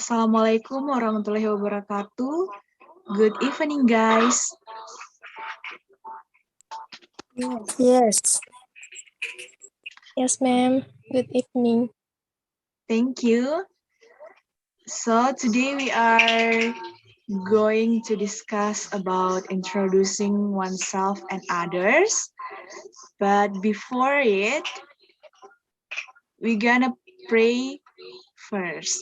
Assalamualaikum warahmatullahi wabarakatuh. Good evening, guys. Yes. Yes, ma'am. Good evening. Thank you. So today we are going to discuss about introducing oneself and others. But before it, we're gonna pray first.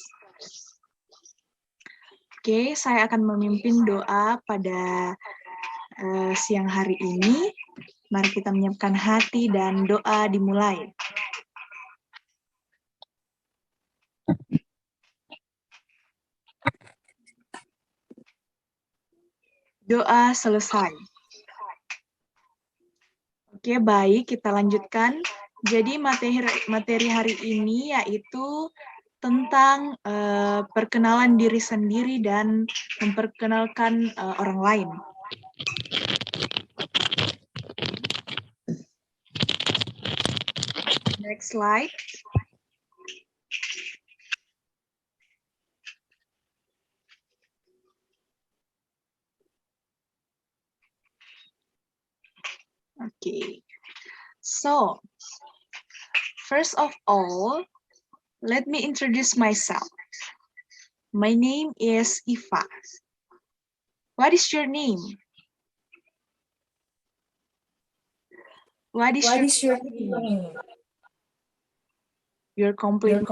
Oke, saya akan memimpin doa pada siang hari ini. Mari kita menyiapkan hati dan doa dimulai. Doa selesai. Oke, baik, kita lanjutkan. Jadi materi hari ini yaitu tentang perkenalan diri sendiri dan memperkenalkan orang lain. Next slide. Okay. So, first of all, let me introduce myself. My name is Iva. What is your name? What is your name? Your complete.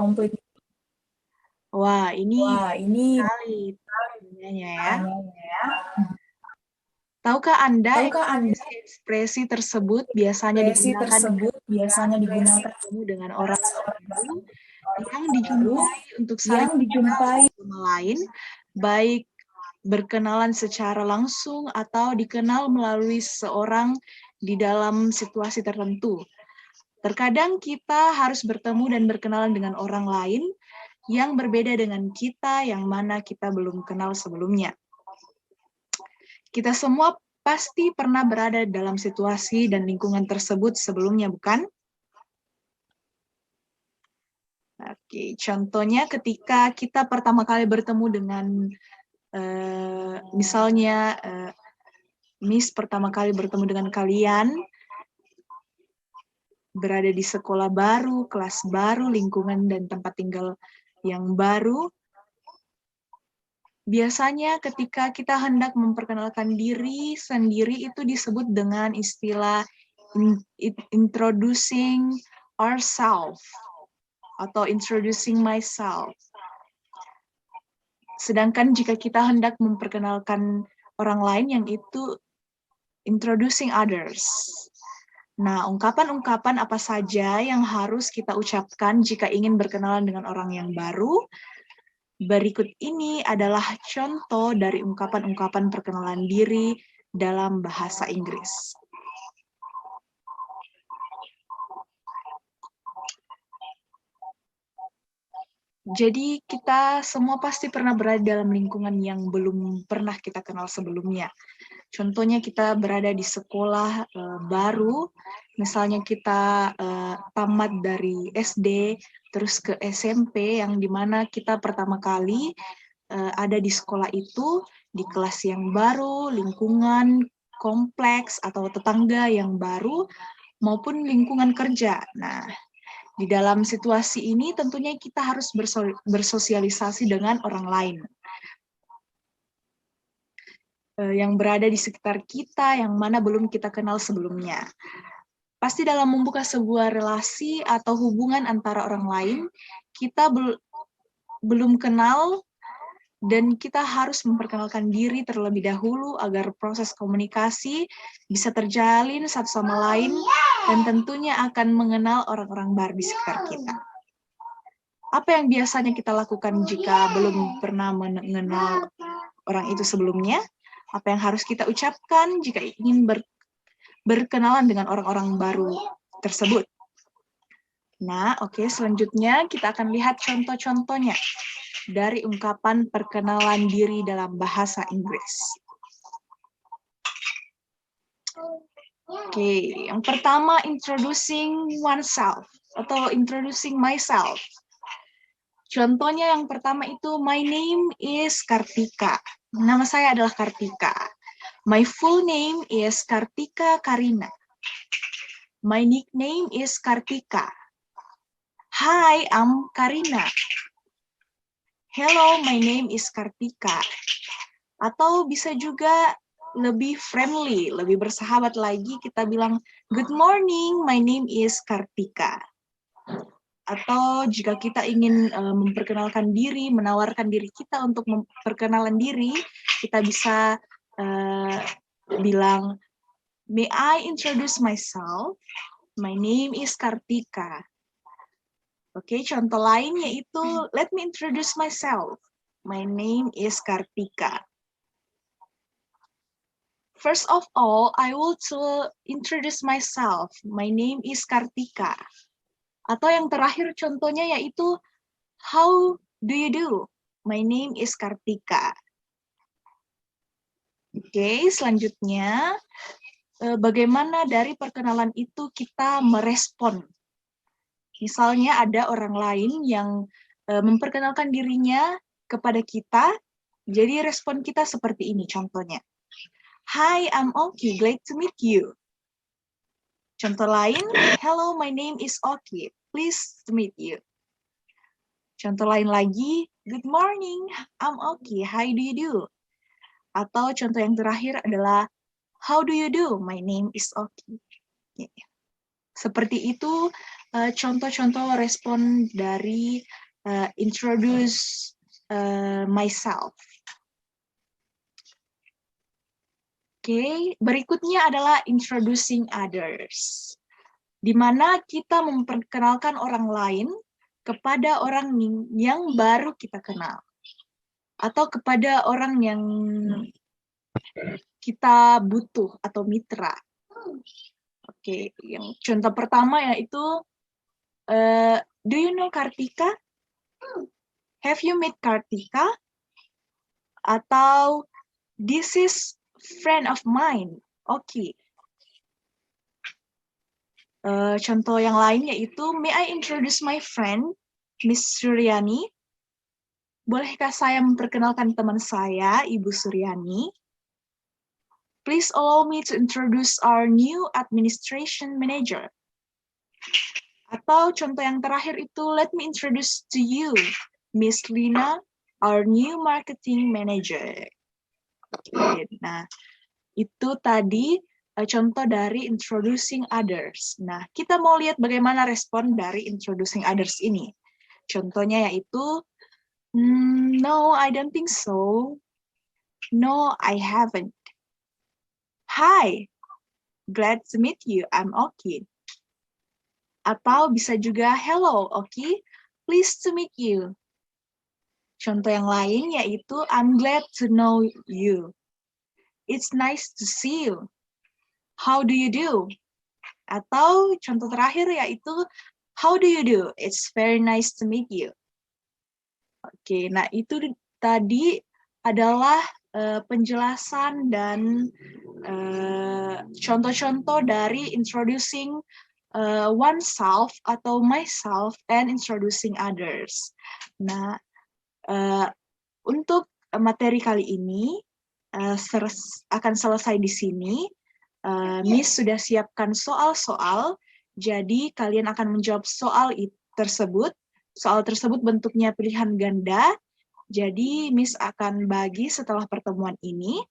Wah, ini sekali pertanyaannya ya. Tahukah Anda ekspresi tersebut biasanya digunakan bertemu dengan orang baru yang dijumpai untuk saling mengenal sama lain, baik berkenalan secara langsung atau dikenal melalui seorang di dalam situasi tertentu. Terkadang kita harus bertemu dan berkenalan dengan orang lain yang berbeda dengan kita, yang mana kita belum kenal sebelumnya. Kita semua pasti pernah berada dalam situasi dan lingkungan tersebut sebelumnya, bukan? Oke, contohnya ketika kita pertama kali bertemu dengan, misalnya, Miss pertama kali bertemu dengan kalian, berada di sekolah baru, kelas baru, lingkungan dan tempat tinggal yang baru. Biasanya ketika kita hendak memperkenalkan diri sendiri itu disebut dengan istilah introducing ourselves atau introducing myself. Sedangkan jika kita hendak memperkenalkan orang lain yang itu introducing others. Nah, ungkapan-ungkapan apa saja yang harus kita ucapkan jika ingin berkenalan dengan orang yang baru? Berikut ini adalah contoh dari ungkapan-ungkapan perkenalan diri dalam bahasa Inggris. Jadi kita semua pasti pernah berada dalam lingkungan yang belum pernah kita kenal sebelumnya. Contohnya kita berada di sekolah baru, misalnya kita tamat dari SD, terus ke SMP, yang dimana kita pertama kali ada di sekolah itu, di kelas yang baru, lingkungan kompleks atau tetangga yang baru, maupun lingkungan kerja. Nah, di dalam situasi ini tentunya kita harus bersosialisasi dengan orang lain yang berada di sekitar kita, yang mana belum kita kenal sebelumnya. Pasti dalam membuka sebuah relasi atau hubungan antara orang lain, kita belum kenal dan kita harus memperkenalkan diri terlebih dahulu agar proses komunikasi bisa terjalin satu sama lain dan tentunya akan mengenal orang-orang baru di sekitar kita. Apa yang biasanya kita lakukan jika belum pernah mengenal orang itu sebelumnya? Apa yang harus kita ucapkan jika ingin berkenalan dengan orang-orang baru tersebut? Nah, oke, selanjutnya kita akan lihat contoh-contohnya dari ungkapan perkenalan diri dalam bahasa Inggris. Oke, yang pertama introducing oneself atau introducing myself. Contohnya yang pertama itu, my name is Kartika. Nama saya adalah Kartika. My full name is Kartika Karina. My nickname is Kartika. Hi, I'm Karina. Hello, my name is Kartika. Atau bisa juga lebih friendly, lebih bersahabat lagi, kita bilang, good morning, my name is Kartika. Atau jika kita ingin memperkenalkan diri, menawarkan diri kita untuk memperkenalan diri, kita bisa bilang, may I introduce myself? My name is Kartika. Oke, contoh lain yaitu, let me introduce myself. My name is Kartika. First of all, I will to introduce myself. My name is Kartika. Atau yang terakhir contohnya yaitu, how do you do? My name is Kartika. Oke, selanjutnya, bagaimana dari perkenalan itu kita merespon? Misalnya ada orang lain yang memperkenalkan dirinya kepada kita, jadi respon kita seperti ini contohnya. Hi, I'm Oki, glad to meet you. Contoh lain, hello, my name is Oki, pleased to meet you. Contoh lain lagi, good morning, I'm Oki, how do you do? Atau contoh yang terakhir adalah, how do you do? My name is Oki. Seperti itu contoh-contoh respon dari introduce myself. Oke, berikutnya adalah introducing others, di mana kita memperkenalkan orang lain kepada orang yang baru kita kenal, atau kepada orang yang kita butuh atau mitra. Oke, yang contoh pertama yaitu, do you know Kartika? Have you met Kartika? Atau, this is friend of mine. Oke. Contoh yang lain yaitu, may I introduce my friend, Miss Suryani? Bolehkah saya memperkenalkan teman saya, Ibu Suryani? Please allow me to introduce our new administration manager. Atau contoh yang terakhir itu, let me introduce to you, Miss Lina, our new marketing manager. Oke, nah, itu tadi contoh dari introducing others. Nah, kita mau lihat bagaimana respon dari introducing others ini. Contohnya yaitu, no, I don't think so. No, I haven't. Hi, glad to meet you, I'm Oki. Atau bisa juga, hello, Oki, pleased to meet you. Contoh yang lain yaitu, I'm glad to know you. It's nice to see you. How do you do? Atau contoh terakhir yaitu, how do you do? It's very nice to meet you. Oke, nah itu tadi adalah penjelasan dan contoh-contoh dari introducing oneself atau myself and introducing others. Nah, untuk materi kali ini akan selesai di sini. Miss sudah siapkan soal-soal, jadi kalian akan menjawab soal tersebut. Soal tersebut bentuknya pilihan ganda, jadi Miss akan bagi setelah pertemuan ini,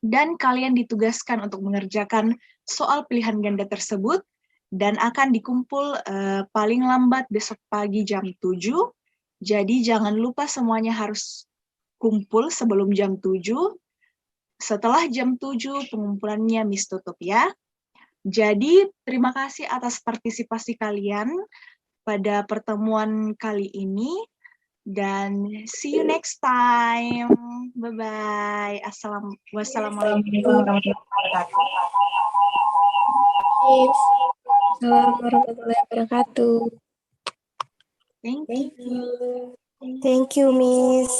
dan kalian ditugaskan untuk mengerjakan soal pilihan ganda tersebut, dan akan dikumpul paling lambat besok pagi jam 7. Jadi jangan lupa semuanya harus kumpul sebelum jam 7. Setelah jam 7 pengumpulannya Miss tutup ya. Jadi terima kasih atas partisipasi kalian pada pertemuan kali ini. Dan see you next time. Bye-bye. Wassalamualaikum warahmatullahi wabarakatuh. Assalamualaikum warahmatullahi wabarakatuh. Thank you. Thank you, Miss.